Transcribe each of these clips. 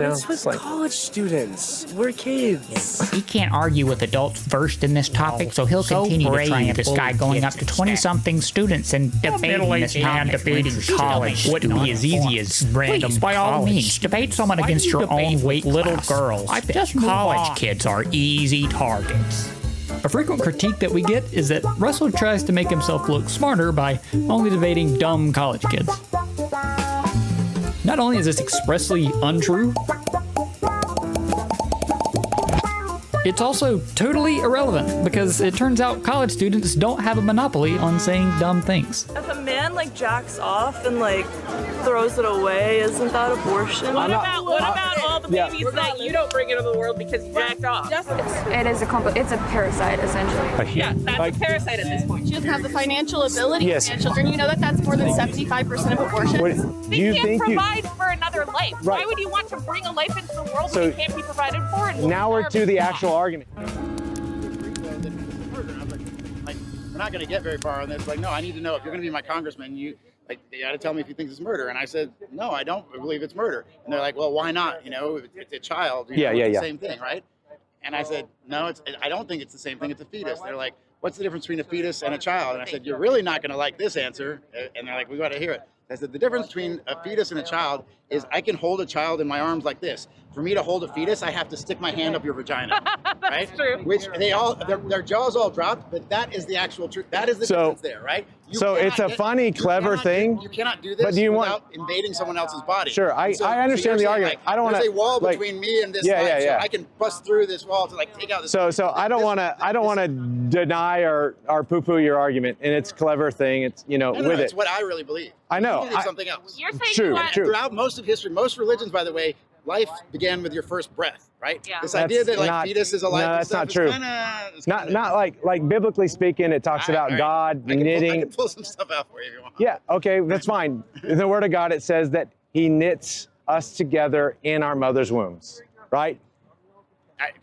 It's with college students. We're kids. He can't argue with adults versed in this topic, so he'll continue to try and this guy going up to 20-something students and debating this topic. Debating college wouldn't be as easy as random. Please, by all means, debate someone against your own weight little girls. I bet college kids are easy targets. A frequent critique that we get is that Russell tries to make himself look smarter by only debating dumb college kids. Not only is this expressly untrue, it's also totally irrelevant because it turns out college students don't have a monopoly on saying dumb things. If a man jacks off and throws it away, isn't that abortion? What about all the babies that you don't bring into the world because you jacked off? It is it's a parasite essentially. Yeah, that's a parasite at this point. She doesn't have the financial ability Yes. to have children. You know that's more than 75% of abortions. They can't provide for another life. Right. Why would you want to bring a life into the world So that can't be provided for? Now we're to the actual argument. We're not going to get very far on this. No, I need to know if you're going to be my congressman. You got to tell me if you think it's murder. And I said, no, I don't believe it's murder. And they're like, well, why not? It's a child. It's the same thing, right? And I said, no, I don't think it's the same thing. It's a fetus. They're like, what's the difference between a fetus and a child? And I said, you're really not going to like this answer. And they're like, we got to hear it. I said, the difference between a fetus and a child is I can hold a child in my arms like this. For me to hold a fetus, I have to stick my hand up your vagina, right? That's true. Which their jaws all dropped, but that is the actual truth. That is the difference there, right? It's a funny, clever thing. You cannot do this without invading someone else's body. Sure, I understand the argument. I don't want to. There's a wall between me and this line, so I can bust through this wall to take out this. So I don't want to deny or poo-poo your argument, and it's a clever thing. It's No, with it. it's what I really believe. I know. You think something else. You're saying True. Throughout most of history, most religions, by the way, life began with your first breath, right? Yeah. This idea that fetus is alive. No, that's not true. Not like biblically speaking, it talks about God knitting. I can pull some stuff out for you if you want. Yeah, okay, that's fine. In the Word of God, it says that He knits us together in our mother's wombs, right?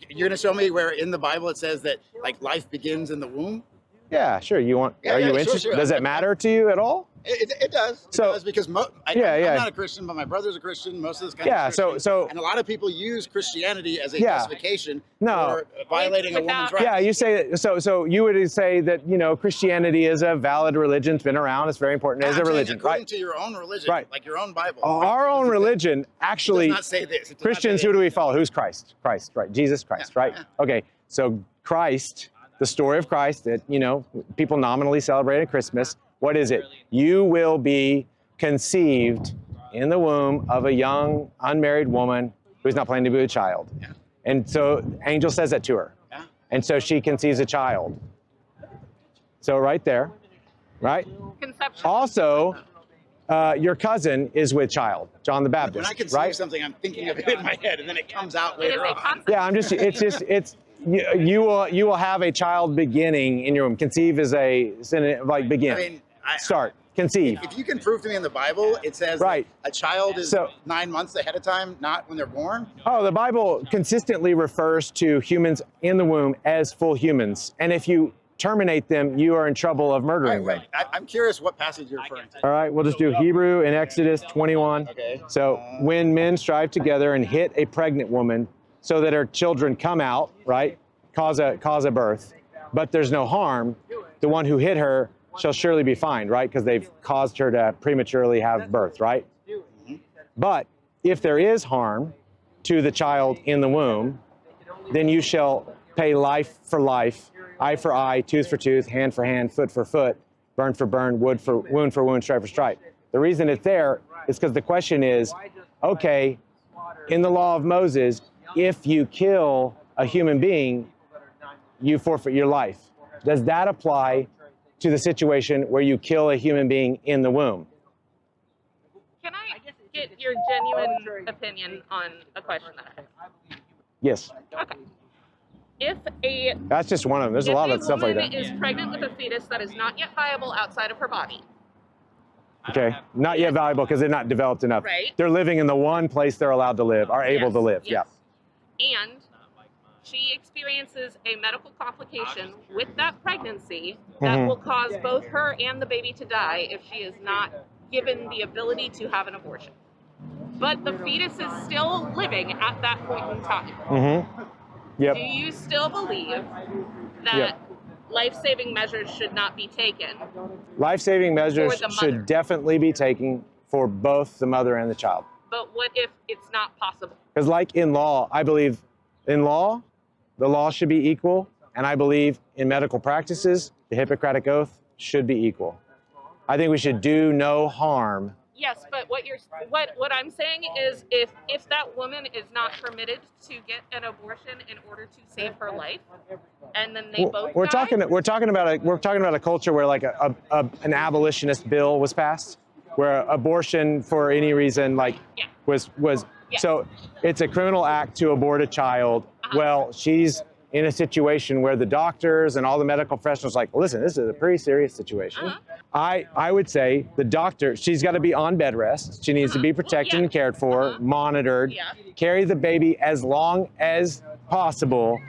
You're gonna show me where in the Bible it says that life begins in the womb? Yeah, sure. Are you interested? Sure. Does it matter to you at all? It does. It does because I'm not a Christian, but my brother's a Christian. Most of this kind of Christian, and a lot of people use Christianity as a justification for violating a woman's rights. Yeah, you say so. You would say that Christianity is a valid religion. It's been around. It's very important as a religion, according to your own religion, like your own Bible. Our own religion actually does not say this. Christians, who do we follow? Who's Christ? Christ, right? Jesus Christ, right? Yeah. Okay, so Christ, the story of Christ that people nominally celebrate at Christmas. What is it? You will be conceived in the womb of a young, unmarried woman who's not planning to be a child. Yeah. And so angel says that to her. Yeah. And so she conceives a child. So right there, right? Conception. Also, your cousin is with child, John the Baptist, when I conceive something, I'm thinking of it in my head, and then it comes out later on. Yeah, you will have a child beginning in your womb. Conceive is a synonym, begin. Start. Conceive. If you can prove to me in the Bible, it says a child is 9 months ahead of time, not when they're born. Oh, the Bible consistently refers to humans in the womb as full humans. And if you terminate them, you are in trouble of murdering them. I'm curious what passage you're referring to. All right, we'll just do Hebrew in Exodus 21. Okay. So when men strive together and hit a pregnant woman so that her children come out, right, cause a birth, but there's no harm, the one who hit her shall surely be fined, right? Because they've caused her to prematurely have birth, right? But if there is harm to the child in the womb, then you shall pay life for life, eye for eye, tooth for tooth, hand for hand, foot for foot, burn for burn, wound for wound, stripe for stripe. The reason it's there is because the question is, okay, in the law of Moses, if you kill a human being, you forfeit your life. Does that apply to the situation where you kill a human being in the womb? Can I get your genuine opinion on a question that I have? Yes. Okay. That's just one of them. There's a lot of stuff like that. If a woman is pregnant with a fetus that is not yet viable outside of her body. Okay. Not yet valuable because they're not developed enough. Right. They're living in the one place they're allowed to live, are able to live. Yes. Yeah. And she experiences a medical complication with that pregnancy that will cause both her and the baby to die if she is not given the ability to have an abortion. but the fetus is still living at that point in time. Mm-hmm. Yep. Do you still believe that Yep. life-saving measures should not be taken? Life-saving measures For the mother. should definitely be taken for both the mother and the child. But what if it's not possible? Because like in law, I believe in law, the law should be equal. And I believe in medical practices, the Hippocratic Oath should be equal. I think we should do no harm. Yes, but what I'm saying is if that woman is not permitted to get an abortion in order to save her life, and then they both We're die, talking about a culture where like an abolitionist bill was passed, where abortion for any reason was so it's a criminal act to abort a child. Well, she's in a situation where the doctors and all the medical professionals are like, listen, this is a pretty serious situation. I would say the doctor, she's got to be on bed rest. She needs to be protected and cared for, monitored, carry the baby as long as possible,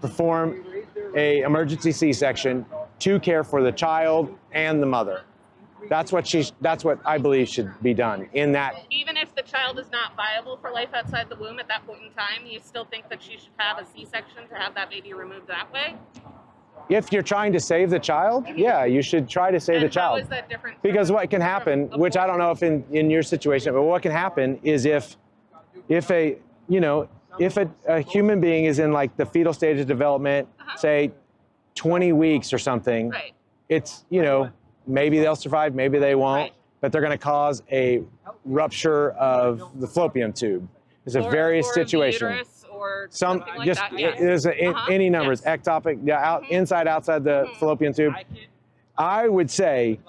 perform a emergency C-section to care for the child and the mother. That's what I believe should be done in that. even if the child is not viable for life outside the womb at that point in time, you still think that she should have a C-section to have that baby removed that way? If you're trying to save the child, yeah, you should try to save the child. How is that different? Because what can happen, which I don't know if in your situation, but what can happen is if a human being is in like the fetal stage of development, say 20 weeks or something, Right. it's, maybe they'll survive, maybe they won't, Right. but they're going to cause a rupture of the fallopian tube. It's a various situation. The uterus or Some something like just that, yes. there's any numbers, ectopic, inside, outside the fallopian tube. I would say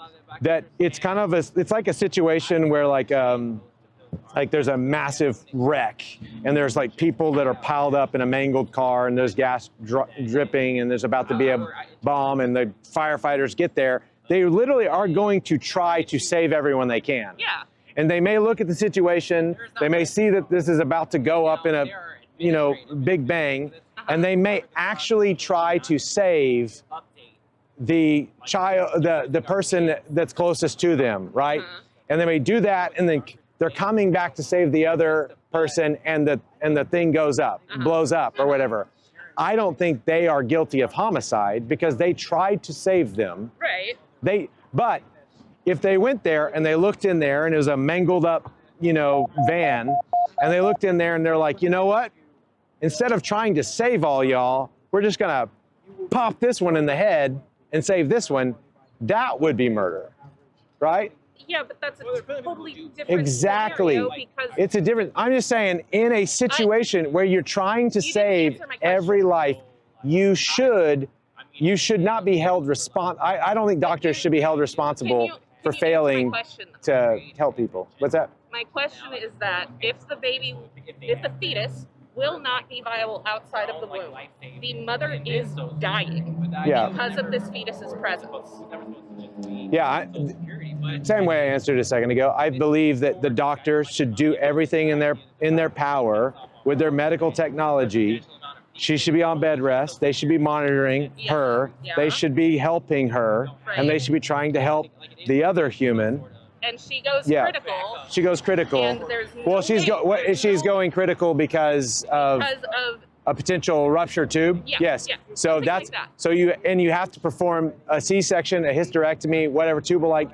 that it's kind of it's like a situation where like there's a massive wreck and there's like people that are piled up in a mangled car and there's gas dripping and there's about to be a bomb and the firefighters get there. They literally are going to try to save everyone they can. Yeah. And they may look at the situation, they may see that this is about to go up in a big bang, and they may actually try to save the child, the person that's closest to them, right? And they may do that, and then they're coming back to save the other person, and the thing goes up, blows up, or whatever. I don't think they are guilty of homicide because they tried to save them. Right. But if they went there and they looked in there and it was a mangled up, van, and they looked in there and they're like, you know what? Instead of trying to save all y'all, we're just gonna pop this one in the head and save this one. That would be murder, right? Yeah, but that's a totally different Exactly. scenario because It's a different, I'm just saying, in a situation where you're trying to didn't save answer my question. every life, you should not be held responsible. I don't think doctors should be held responsible Can for you answer my failing question, to help people. What's that? My question is that if the fetus will not be viable outside of the womb, the mother is dying because of this fetus's presence. Yeah, same way I answered a second ago. I believe that the doctor should do everything in their power with their medical technology. She should be on bed rest. They should be monitoring her. They should be helping her, and they should be trying to help the other human. And she goes Yeah. critical She goes critical. And there's Well, no she's going critical because of a potential rupture tube. Yeah, Yes. yeah, So something that's like that. so you have to perform a C-section, a hysterectomy, whatever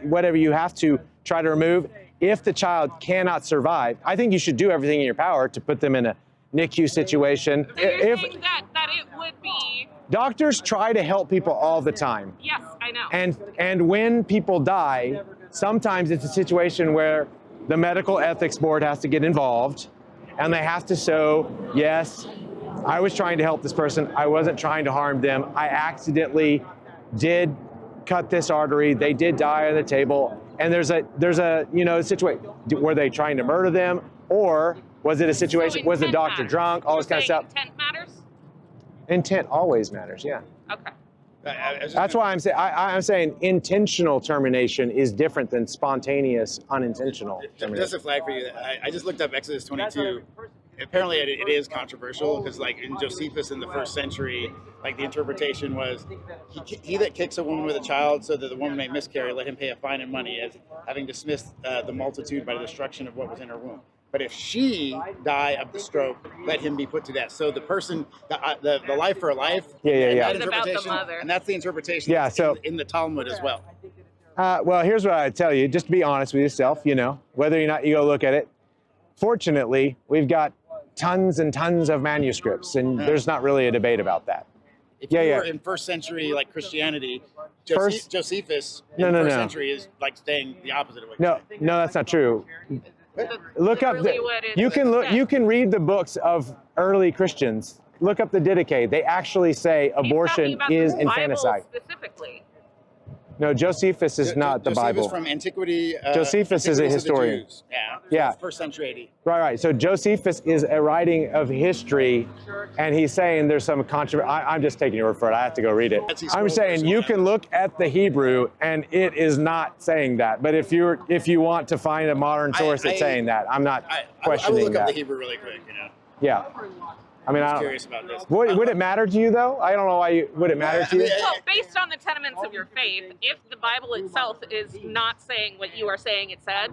whatever you have to try to remove. If the child cannot survive, I think you should do everything in your power to put them in a NICU situation. So you're saying that it would be. Doctors try to help people all the time. Yes, I know. And when people die, sometimes it's a situation where the medical ethics board has to get involved and they have to show, yes, I was trying to help this person. I wasn't trying to harm them. I accidentally did cut this artery. They did die on the table. And there's a situation. Were they trying to murder them, or was it a situation? Was the doctor drunk? All this kind of stuff. Intent matters. Intent always matters. Yeah. Okay. That's why I'm saying intentional termination is different than spontaneous, unintentional termination. Just a flag for you. I just looked up Exodus 22. Apparently, it is controversial because, like in Josephus in the 1st century, like the interpretation was, he that kicks a woman with a child so that the woman may miscarry, let him pay a fine and money, as having dismissed the multitude by the destruction of what was in her womb. But if she die of the stroke, let him be put to death. So the person, the life for a life. Yeah. It's about the mother. And that's the interpretation. Yeah, so in the Talmud as well. Well, here's what I tell you. Just be honest with yourself. Whether or not you go look at it. Fortunately, we've got tons and tons of manuscripts, and there's not really a debate about that. If you were in first century like Christianity, Josephus in the first century is like saying the opposite of what you're saying. No, that's not true. Look up you can read the books of early Christians. Look up the Didache. They actually say abortion is infanticide. Specifically. No, Josephus is not the Bible. Josephus from antiquity. Josephus is a historian. Yeah. First century AD. Right. So Josephus is a writing of history, and he's saying there's some controversy. I'm just taking your word for it. I have to go read it. I'm saying you can look at the Hebrew, and it is not saying that. But if you want to find a modern source that's saying that, I'm not questioning I will look that. up the Hebrew really quick. Yeah. I mean, I'm curious about this. Would it matter to you, though? I don't know why would it matter to you? Well, based on the tenements of your faith, if the Bible itself is not saying what you are saying it said,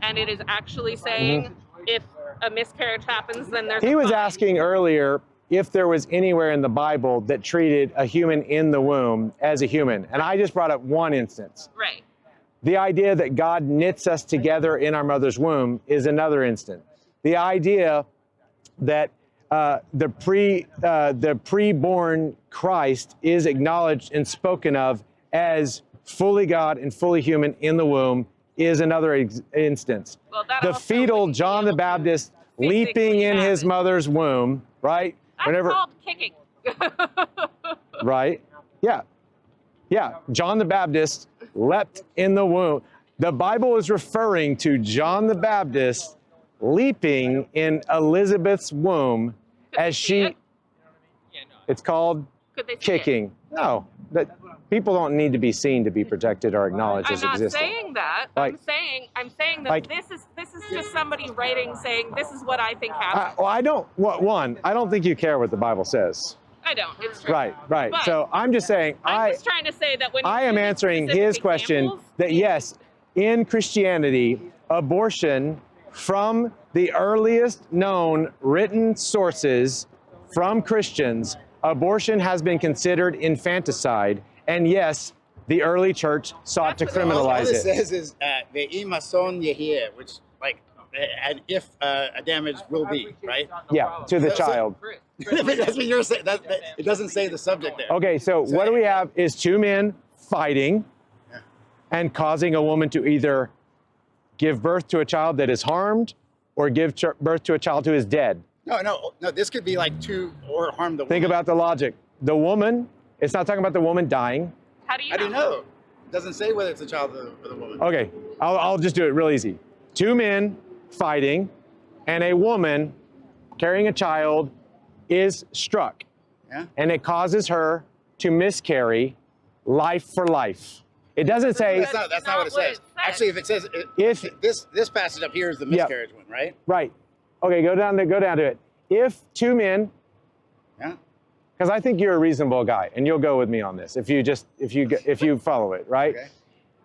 and it is actually saying if a miscarriage happens, then there's. He was asking earlier if there was anywhere in the Bible that treated a human in the womb as a human, and I just brought up one instance. Right. The idea that God knits us together in our mother's womb is another instance. The idea that the preborn Christ is acknowledged and spoken of as fully God and fully human in the womb is another instance. Well, the fetal John the Baptist leaping in his mother's womb, right? That's called kicking. Right? Yeah. John the Baptist leapt in the womb. The Bible is referring to John the Baptist leaping in Elizabeth's womb as she. It's called kicking. No, that people don't need to be seen to be protected or acknowledged as existing. I'm not saying that. I'm saying that this is just somebody writing saying this is what I think happened. I don't think you care what the Bible says. I don't. It's true. Right. But so I'm just saying. I'm just trying to say that when I am answering his question that yes, in Christianity, abortion from the earliest known written sources from Christians, abortion has been considered infanticide, and yes, the early church sought to criminalize all it. It says is ve'ima son yehir, which like, and if a damage will be, right? Yeah, to the child. That's what you're saying. It doesn't say the subject there. Okay, so what do we have is two men fighting and causing a woman to either give birth to a child that is harmed or give birth to a child who is dead. No. This could be like or harm the woman. Think about the logic. The woman, it's not talking about the woman dying. How do you know? It doesn't say whether it's a child or the woman. Okay, I'll just do it real easy. Two men fighting and a woman carrying a child is struck. Yeah. And it causes her to miscarry life for life. It doesn't say. That's not what it says. Actually, if it says this passage up here is the miscarriage one, right? Right. Okay, go down to it. If two men. Yeah. Because I think you're a reasonable guy, and you'll go with me on this if you follow it, right? Okay.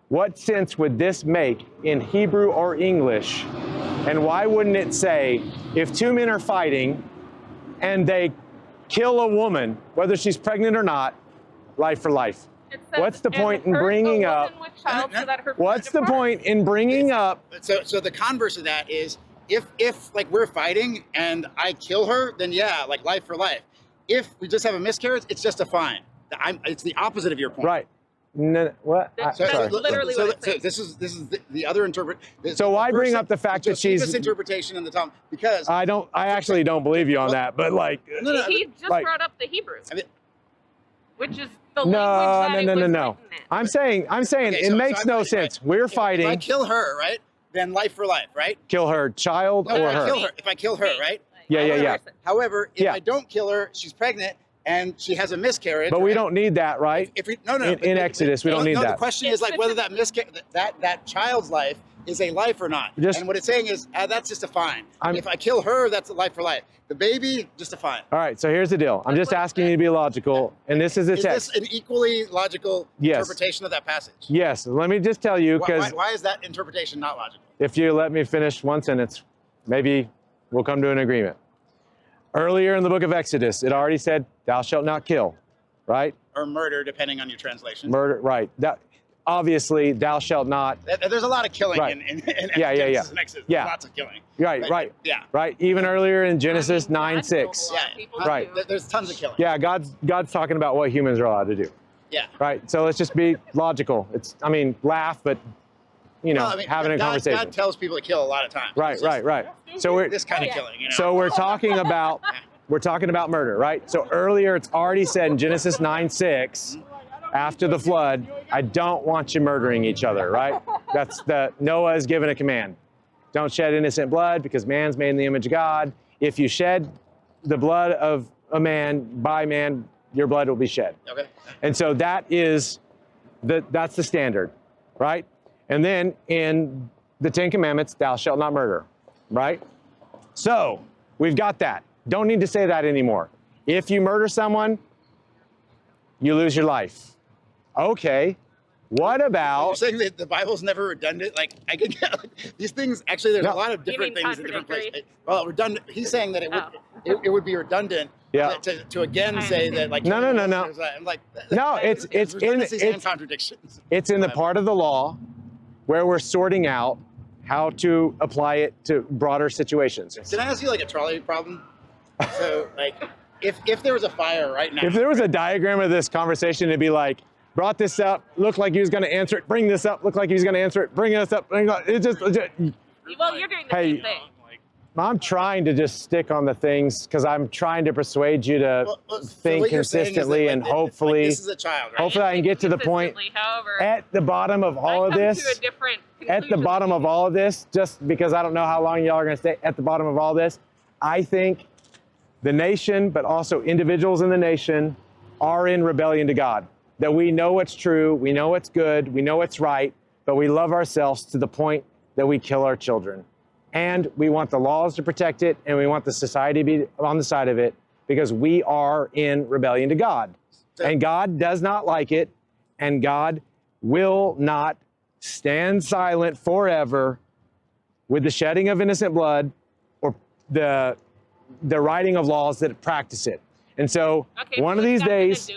What sense would this make in Hebrew or English? And why wouldn't it say if two men are fighting and they kill a woman, whether she's pregnant or not, life for life? What's the point in bringing up? What's the point in bringing up? So the converse of that is if like we're fighting and I kill her, then yeah, like life for life. If we just have a miscarriage, it's just a fine. It's the opposite of your point. Right. No, what? That's literally what it says. This is the other interpretation. So why bring up the fact that she's this interpretation in the Talmud? Because I actually don't believe you on that, but like he just brought up the Hebrew, which is the language that it was written in. I'm saying it makes no sense. We're fighting. If I kill her, right? Then life for life, right? Kill her child or her. If I kill her, right? Yeah. However, if I don't kill her, she's pregnant and she has a miscarriage. But we don't need that, right? In Exodus, we don't need that. The question is like whether that child's life is a life or not. And what it's saying is that's just a fine. If I kill her, that's a life for life. The baby, just a fine. All right, so here's the deal. I'm just asking you to be logical, and this is a text. Is this an equally logical interpretation of that passage? Yes. Let me just tell you because why is that interpretation not logical? if you let me finish one sentence, maybe we'll come to an agreement. Earlier in the book of Exodus, it already said, thou shalt not kill, right? Or murder, depending on your translation. Murder, right. That, obviously, thou shalt not. There's a lot of killing Right. in Yeah. Genesis and Exodus. Yeah. Lots of killing. Right, But, right. Yeah. Right. Even earlier in Genesis 9:6. Yeah. Right. There's tons of killing. Yeah, God's talking about what humans are allowed to do. Yeah. Right. So let's just be logical. I mean, laugh, but Well, I mean, having a God conversation. tells people to kill a lot of times. Right, It's just right. So we're This kind of killing, you know. So we're talking about murder, right? So earlier it's already said in Genesis 9:6, after the flood, I don't want you murdering each other, right? That's Noah is given a command. Don't shed innocent blood because man's made in the image of God. If you shed the blood of a man by man, your blood will be shed. Okay. And so that's the standard, right? And then in the Ten Commandments, thou shalt not murder, right? So we've got that. Don't need to say that anymore. If you murder someone, you lose your life. Okay, what about... You're saying that the Bible's never redundant? Like, I can get these things, actually, there's a lot of different things in different places. Well, redundant, he's saying that it would be redundant to again say that, like... No. I'm like... No, it's and contradictions. It's in the part of the law where we're sorting out how to apply it to broader situations. Can I ask you, like, a trolley problem? So, like, if there was a fire right now... If there was a diagram of this conversation, it'd be like, brought this up, looked like he was going to answer it, bring this up, looked like he was going to answer it, bring this up, well, you're doing the same thing. I'm trying to just stick on the things because I'm trying to persuade you to think consistently and hopefully, this is a child, right? hopefully I can get to the point however, at the bottom of all of this. At the bottom of all of this, just because I don't know how long y'all are going to stay at the bottom of all this, I think the nation, but also individuals in the nation, are in rebellion to God. That we know what's true, we know what's good, we know what's right, but we love ourselves to the point that we kill our children. And we want the laws to protect it, and we want the society to be on the side of it, because we are in rebellion to God. And God does not like it, and God will not stand silent forever with the shedding of innocent blood or the writing of laws that practice it. And so one of these days...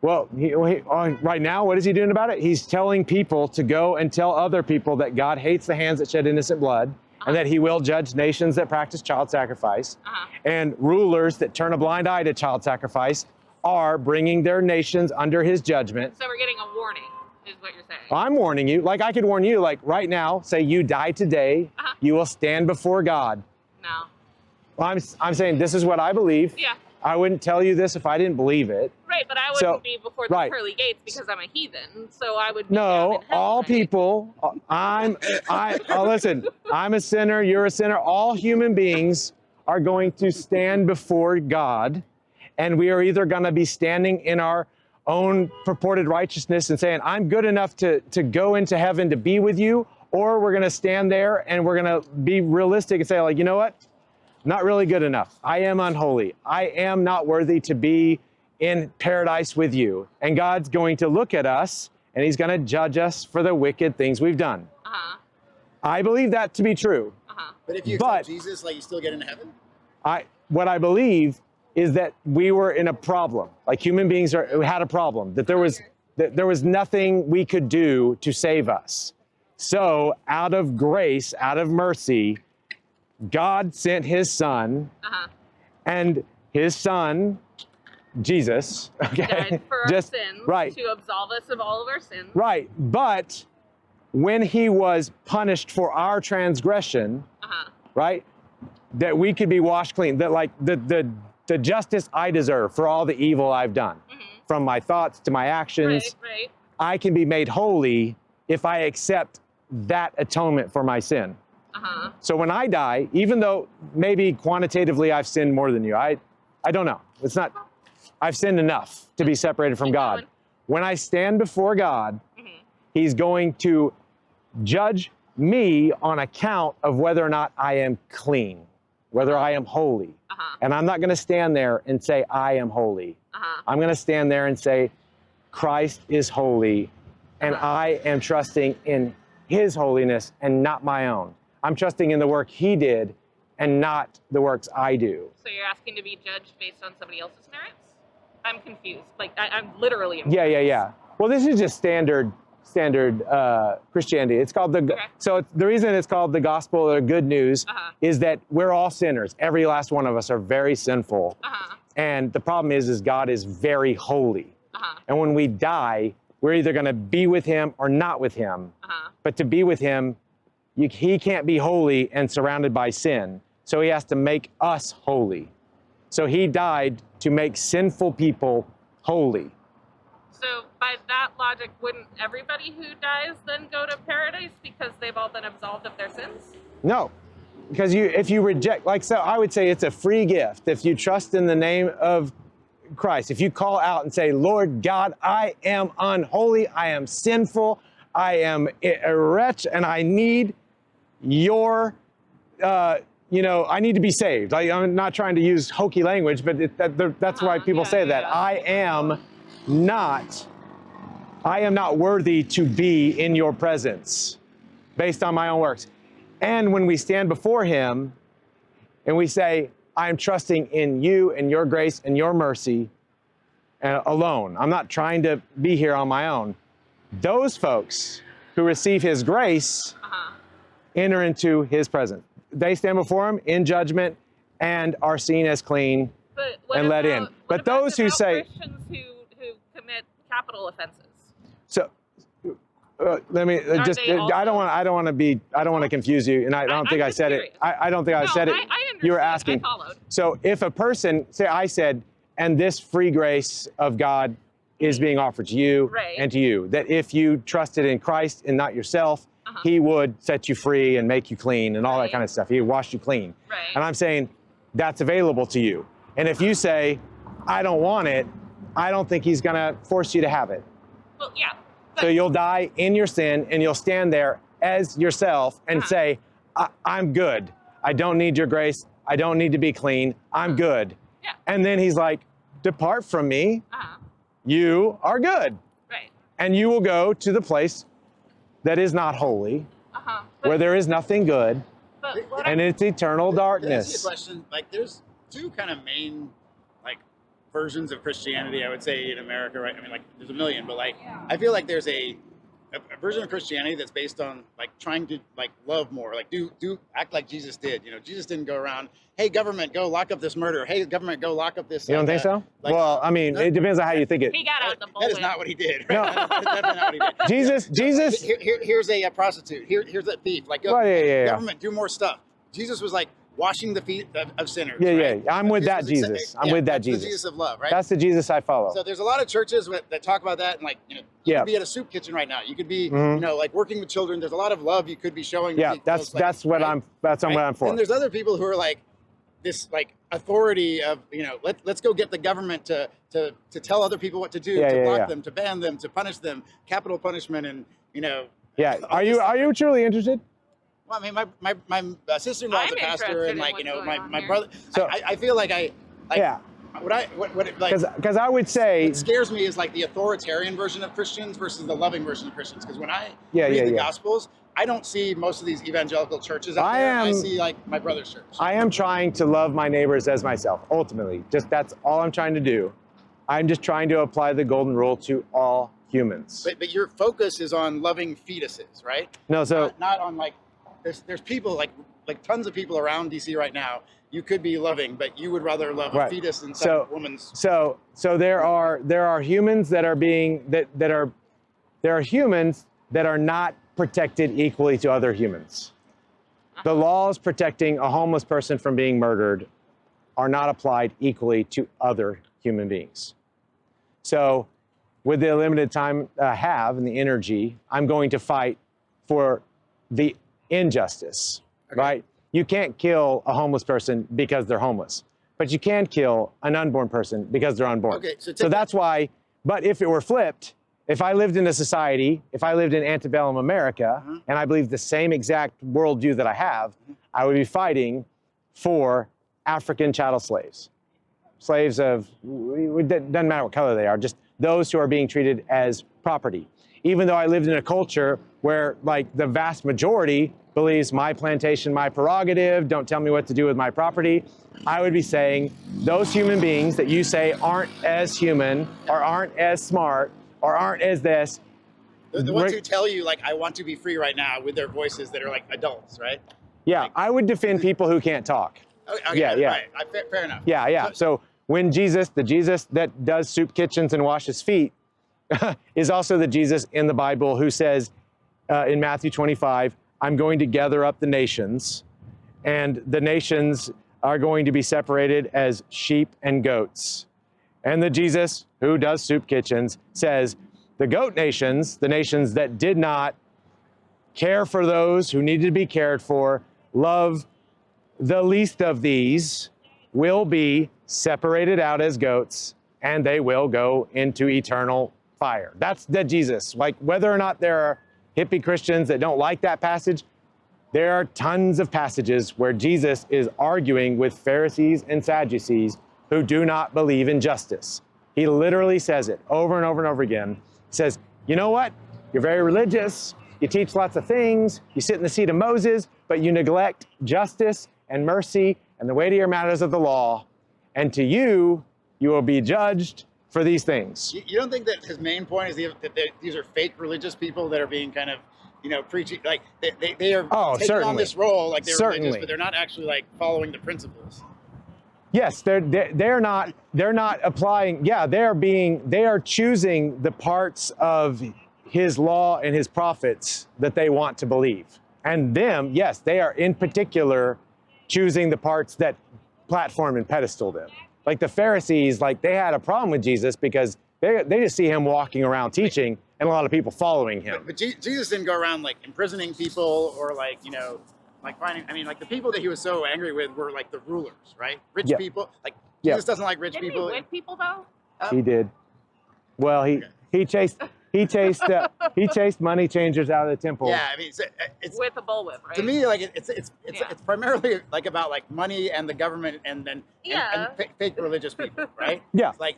Well, right now, what is he doing about it? He's telling people to go and tell other people that God hates the hands that shed innocent blood, and that he will judge nations that practice child sacrifice. And rulers that turn a blind eye to child sacrifice are bringing their nations under his judgment. So we're getting a warning, is what you're saying. I'm warning you. Like I could warn you, like right now, say you die today, you will stand before God. No. Well, I'm saying this is what I believe. Yeah. I wouldn't tell you this if I didn't believe it. Right, but I wouldn't be before the pearly gates because I'm a heathen. So I would be down in hell, all right? people, listen, I'm a sinner, you're a sinner. All human beings are going to stand before God, and we are either going to be standing in our own purported righteousness and saying, I'm good enough to go into heaven to be with you, or we're going to stand there and we're going to be realistic and say, like, you know what? Not really good enough. I am unholy. I am not worthy to be in paradise with you. And God's going to look at us and he's going to judge us for the wicked things we've done. I believe that to be true. But if you accept Jesus, like, you still get into heaven? What I believe is that we were in a problem. Like human beings had a problem, that there was nothing we could do to save us. So out of grace, out of mercy, God sent his son, and his son, Jesus, died for our sins, to absolve us of all of our sins. Right, but when he was punished for our transgression, right, that we could be washed clean, that like the justice I deserve for all the evil I've done, from my thoughts to my actions, I can be made holy if I accept that atonement for my sin. So when I die, even though maybe quantitatively I've sinned more than you, I don't know. It's not, I've sinned enough to be separated from God. When I stand before God, he's going to judge me on account of whether or not I am clean, whether I am holy. And I'm not going to stand there and say, I am holy. I'm going to stand there and say, Christ is holy, and I am trusting in his holiness and not my own. I'm trusting in the work he did and not the works I do. So you're asking to be judged based on somebody else's merits? I'm confused. Like, I'm literally. Yeah. Well, this is just standard Christianity. It's called the reason it's called the gospel or good news is that we're all sinners. Every last one of us are very sinful. And the problem is God is very holy. And when we die, we're either going to be with him or not with him. But to be with him, he can't be holy and surrounded by sin. So he has to make us holy. So he died to make sinful people holy. So by that logic, wouldn't everybody who dies then go to paradise because they've all been absolved of their sins? No, because if you reject, so I would say it's a free gift. If you trust in the name of Christ, if you call out and say, Lord God, I am unholy, I am sinful, I am a wretch, and I need your, I need to be saved. I'm not trying to use hokey language, but that's why people say that. I am not worthy to be in your presence based on my own works. And when we stand before him and we say, I'm trusting in you and your grace and your mercy alone. I'm not trying to be here on my own. Those folks who receive his grace enter into his presence. They stand before him in judgment and are seen as clean and let in. But those who say, Christians who commit capital offenses. So let me just. I don't want to confuse you, and I don't think I said it. I don't think I said it. You were asking. I followed. So if a person, say I said, and this free grace of God is being offered to you and to you, that if you trusted in Christ and not yourself, he would set you free and make you clean and all that kind of stuff. He would wash you clean. And I'm saying that's available to you. And if you say, I don't want it, I don't think he's going to force you to have it. Well, yeah. So you'll die in your sin and you'll stand there as yourself and say, I'm good. I don't need your grace. I don't need to be clean. I'm good. Yeah. And then he's like, depart from me. You are good. Right. And you will go to the place that is not holy, where there is nothing good, and it's eternal darkness. Can I ask you a question? Like, there's two kind of main, versions of Christianity, I would say, in America, right? I mean, there's a million, but, I feel like there's a version of Christianity that's based on, trying to, love more. Do act like Jesus did. Jesus didn't go around, hey, government, go lock up this murder. Hey, government, go lock up this. You don't think so? Well, I mean, it depends on how you think it. He got out the bullwhip. That is not what he did. Right? No. That's definitely not what he did. Jesus. Here's a prostitute. Here's a thief. Government, do more stuff. Jesus was washing the feet of sinners. Right? I'm with that Jesus. I'm with that Jesus. The Jesus of love, right? That's the Jesus I follow. So there's a lot of churches that talk about that, and you could be at a soup kitchen right now. You could be, working with children. There's a lot of love you could be showing. Yeah, that's what I'm for. And there's other people who are this authority of let's go get the government to tell other people what to do, to block them, to ban them, to punish them, capital punishment, and Yeah. Are you truly interested? Well, I mean, my sister-in-law is a pastor, and my brother. So I feel like because I would say what scares me is the authoritarian version of Christians versus the loving version of Christians. Because when I read the Gospels, I don't see most of these evangelical churches out there. I see my brother's church. I am trying to love my neighbors as myself. Ultimately, that's all I'm trying to do. I'm just trying to apply the golden rule to all humans. But your focus is on loving fetuses, right? No, so not on There's people like tons of people around DC right now. You could be loving, but you would rather love a fetus than some woman's. So there are humans that are being there are humans that are not protected equally to other humans. The laws protecting a homeless person from being murdered are not applied equally to other human beings. So with the limited time I have and the energy, I'm going to fight for the injustice, right? You can't kill a homeless person because they're homeless, but you can kill an unborn person because they're unborn. Okay, so that's why, but if it were flipped, if I lived in a society, if I lived in antebellum America, and I believed the same exact worldview that I have, I would be fighting for African chattel slaves. Slaves of, it doesn't matter what color they are, just those who are being treated as property. even though I lived in a culture where like the vast majority believes my plantation, my prerogative, don't tell me what to do with my property, I would be saying those human beings that you say aren't as human or aren't as smart or aren't as this. The ones who tell you, like, I want to be free right now with their voices that are like adults, right? Yeah, like, I would defend people who can't talk. Okay, yeah. Right. Fair enough. Yeah. So when Jesus, the Jesus that does soup kitchens and washes feet, is also the Jesus in the Bible who says in Matthew 25, I'm going to gather up the nations, and the nations are going to be separated as sheep and goats. And the Jesus who does soup kitchens says, the goat nations, the nations that did not care for those who needed to be cared for, love the least of these, will be separated out as goats, and they will go into eternal fire. That's the Jesus. Like, whether or not there are hippie Christians that don't like that passage, there are tons of passages where Jesus is arguing with Pharisees and Sadducees who do not believe in justice. He literally says it over and over and over again. He says, you know what? You're very religious. You teach lots of things. You sit in the seat of Moses, but you neglect justice and mercy and the weightier matters of the law. And to you, you will be judged for these things. You don't think that his main point is that these are fake religious people that are being kind of, preaching, like they are taking on this role like they're religious, but they're not actually like following the principles. Yes, they're not applying. Yeah, they are choosing the parts of his law and his prophets that they want to believe. And them, yes, they are in particular choosing the parts that platform and pedestal them. Like the Pharisees, like they had a problem with Jesus because they just see him walking around teaching and a lot of people following him. But Jesus didn't go around like imprisoning people or like, like finding, like the people that he was so angry with were like the rulers, right? Rich people. Like Jesus doesn't like rich people. Didn't he whip people though? He did. Well, he chased money changers out of the temple. Yeah, it's with a bullwhip, right? To me, like it's primarily like about like money and the government and fake religious people, right? Yeah. It's like,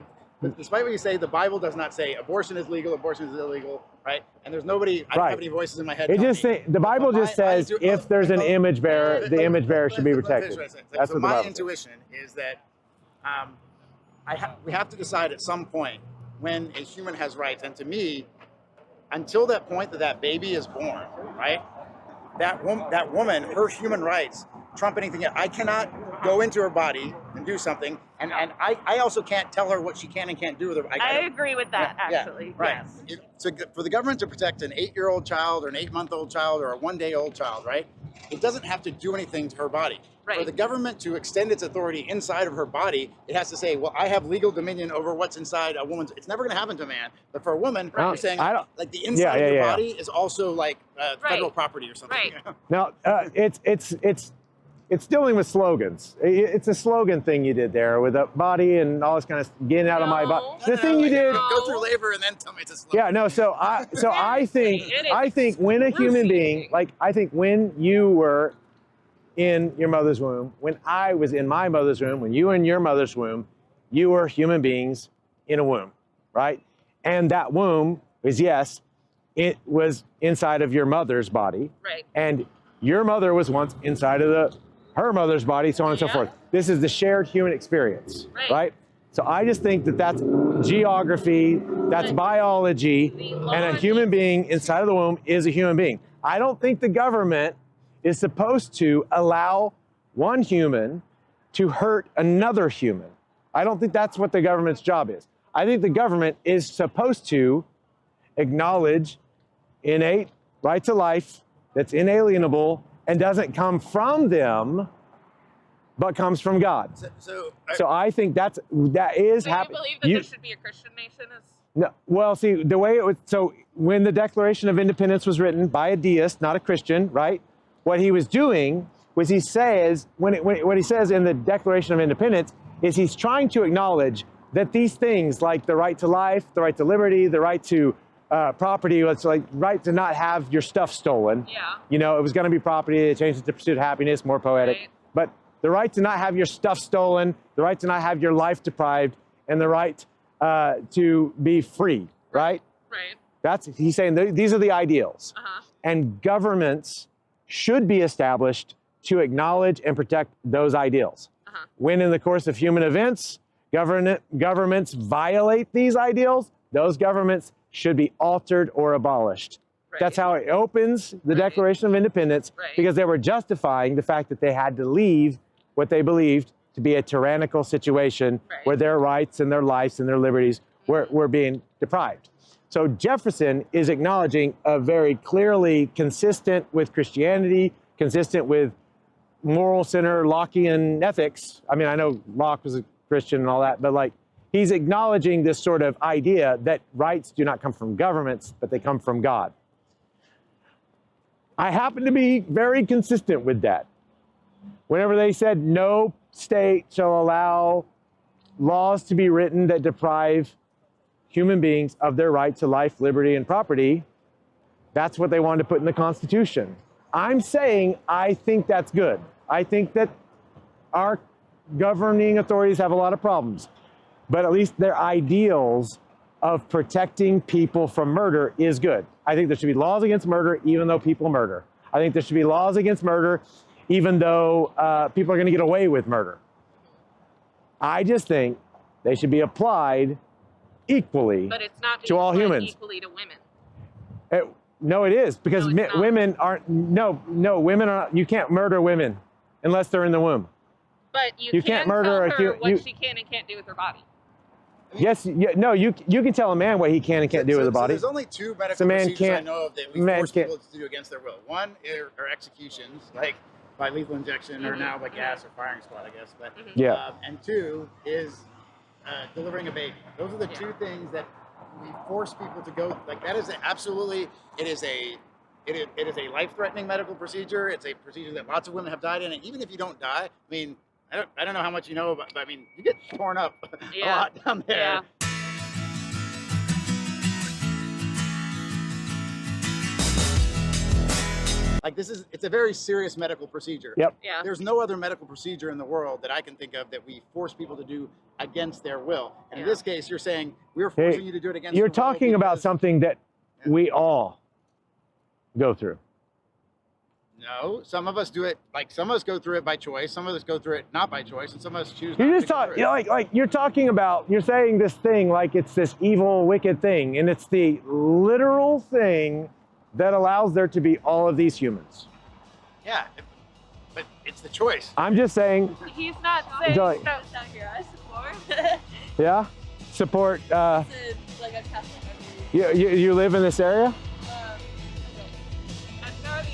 despite what you say, the Bible does not say abortion is legal, abortion is illegal, right? And there's nobody. I don't have any voices in my head. The Bible just says if there's an image bearer, the image bearer should be protected. That's so what my intuition is that we have to decide at some point when a human has rights, and to me, until that point that baby is born, right? That woman, her human rights trump anything else. I cannot go into her body and do something, and I also can't tell her what she can and can't do with her. I agree with that, actually. Yeah, right. Yes. So for the government to protect an 8-year-old child or an 8-month-old child or a 1-day-old child, right? It doesn't have to do anything to her body. Right. For the government to extend its authority inside of her body, it has to say, well, I have legal dominion over what's inside a woman's. It's never going to happen to a man. But for a woman, you're saying like the inside of your body is also like federal property or something. Right. Now, it's dealing with slogans. It's a slogan thing you did there with a body and all this kind of getting out of my body. The thing you did. Go through labor and then tell me it's a slogan. Yeah, no. So I think when a human being, like I think when you were in your mother's womb, when I was in my mother's womb, when you were in your mother's womb, you were human beings in a womb, right? And that womb is, yes, it was inside of your mother's body. Right. And your mother was once inside of her mother's body, so on and so forth. This is the shared human experience, right? So I just think that that's geography, that's biology, and a human being inside of the womb is a human being. I don't think the government is supposed to allow one human to hurt another human. I don't think that's what the government's job is. I think the government is supposed to acknowledge innate right to life that's inalienable and doesn't come from them, but comes from God. So I think that is happening. Do you believe that there should be a Christian nation? No, well, see, the way it was, so when the Declaration of Independence was written by a deist, not a Christian, right? What he was doing was he says, what he says in the Declaration of Independence is he's trying to acknowledge that these things like the right to life, the right to liberty, the right to property, it's like right to not have your stuff stolen. Yeah. You know, it was going to be property, they changed it to pursuit of happiness, more poetic. Right. But the right to not have your stuff stolen, the right to not have your life deprived, and the right to be free, right? Right. He's saying these are the ideals. And governments should be established to acknowledge and protect those ideals. When in the course of human events, governments violate these ideals, those governments should be altered or abolished. That's how it opens the Declaration of Independence, because they were justifying the fact that they had to leave what they believed to be a tyrannical situation where their rights and their lives and their liberties were being deprived. So Jefferson is acknowledging a very clearly consistent with Christianity, consistent with moral center Lockean ethics. I mean, I know Locke was a Christian and all that, but like, he's acknowledging this sort of idea that rights do not come from governments, but they come from God. I happen to be very consistent with that. Whenever they said no state shall allow laws to be written that deprive human beings of their right to life, liberty, and property, that's what they wanted to put in the Constitution. I'm saying I think that's good. I think that our governing authorities have a lot of problems, but at least their ideals of protecting people from murder is good. I think there should be laws against murder even though people murder. I think there should be laws against murder even though people are going to get away with murder. I just think they should be applied equally to all humans. Equally to women. No, it is, because women aren't. No, women are. You can't murder women unless they're in the womb. But you can't murder her what she can and can't do with her body. Yes, no, you can tell a man what he can and can't do with a body. There's only two medical procedures I know of that we force people to do against their will. One are executions, like by lethal injection, or now by gas or firing squad, I guess. But and two is delivering a baby. Those are the two things that we force people to go. Like, that is absolutely. It is a life-threatening medical procedure. It's a procedure that lots of women have died in, and even if you don't die, I mean, I don't know how much you know about, but I mean, you get torn up a lot down there. Yeah. Like, it's a very serious medical procedure. Yep. Yeah. There's no other medical procedure in the world that I can think of that we force people to do against their will. And in this case, you're saying we're forcing you to do it against your will. You're talking about something that we all go through. No, some of us do it, like some of us go through it by choice, some of us go through it not by choice, and some of us choose not to go through it. Like you're talking about, you're saying this thing like it's this evil, wicked thing, and it's the literal thing that allows there to be all of these humans. Yeah, but it's the choice. I'm just saying. He's not saying like, Down here, I support. Yeah? Support, It's like a Catholic. you live in this area?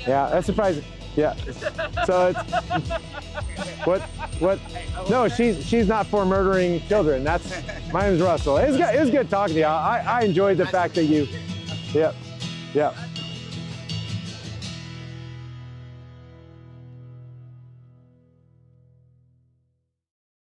Yeah, that's surprising. Yeah. So it's what? No, she's not for murdering children. That's my name's Russell. It was good talking to you. I enjoyed the fact that you. Yeah.